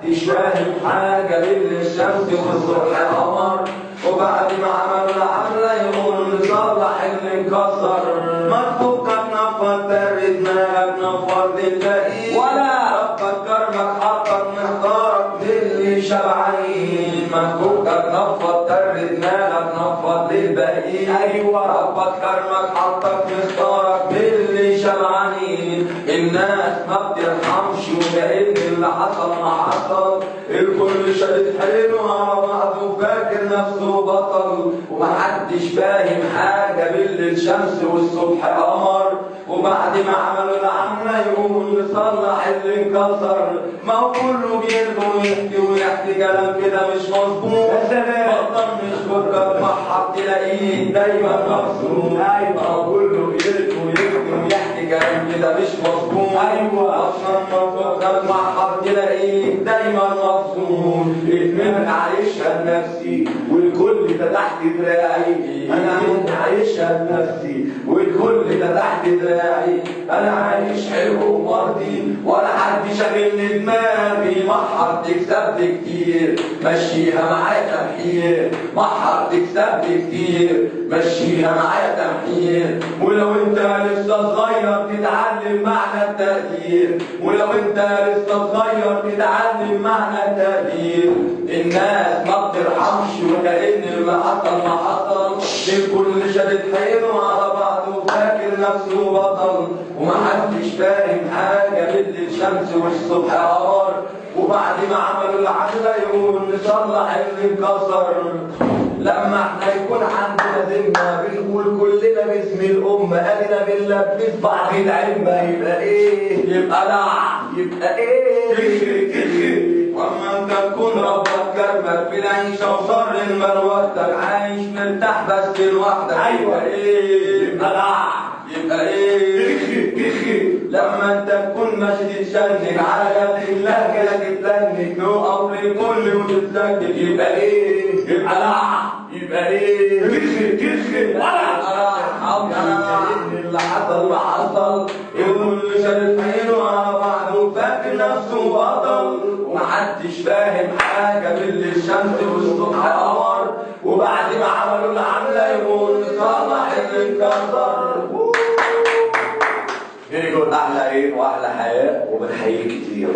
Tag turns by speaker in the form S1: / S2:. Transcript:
S1: محدش فاهم حاجة بالليل الشمس والصبح قمر، وبعد ما عملوا العملة يقولوا نصلح اللي انكسر. ما تفكك نفض تري دماغك نفض للباقيين، ولا ربك كرمك حطك محتارك باللي شبعانين. ما تفكك نفض تري دماغك نفض للباقيين، ايوه ربك كرمك حطك محتارك باللي شبعانين. الناس ما بترحمش وكأن اللي حصل ما حصل، الكل شادد حيله على بعضه وفاكر نفسه بطل، ومحدش فاهم حاجة بالليل شمس والصبح قمر، وبعد ما عملوا العملة يقولوا نصلح اللي انكسر. ما هو كله بيرضى ويحكي كلام كده مش مظبوط، بطل مش فكك محط تلاقيه دايما مبسوط. ايوه كله بيرضى ويحكي كلام كده مش مظبوط، ايوه اصلا ما فكك محط تلاقيه دايما مبسوط. اتمنى عايشها لنفسي والكل ده تحت دراعي، انا عايشها لنفسي والكل ده تحت دراعي. انا عايش حلو ومرضي ولا حد شاغلني دماغي، محر تكسب كتير مشيها معايا تمحير، محر تكسب كتير مشيها معايا تمحير. ولو انت لسه صغير تتعلم معنى التقدير، ولو انت لسه صغير تتعلم معنى التقدير. الناس ما بترحمش وكأن اللي حصل ما حصل، الكل شادد حيله على بعضه وفاكر نفسه بطل، ومحدش فاهم حاجة بالليل شمس والصبح قمر، وبعد ما عملوا العملة يقولوا نصلح اللي انكسر. لما احنا يكون عندنا ذمة بنقول كلنا باسم الأمة قالنا بنلبس بعض العمة، يبقى ايه؟ يبقى لع، يبقى ايه؟ واما انت تكون ربك كرمك في العيشة وصر المروتك عايش مرتاح بس لوحدك، ايوه ايه؟ يبقى لع، يبقى ايه؟ لما انت تكون ماشي تتشنج على جنب الله كده تتلنج تقف للكل وتتسجل، يبقى ايه؟ يبقى لع، يبقى ايه؟ اللي حصل ما حصل، الكل شادد حيله على بعضه وفاكر نفسه بطل، ومحدش فاهم حاجة بالليل شمس والصبح قمر، وبعد ما عملوا العملة يقول نصلح اللي انكسر. يقول أحلى عين وأحلى حياة وبنحييك كتير.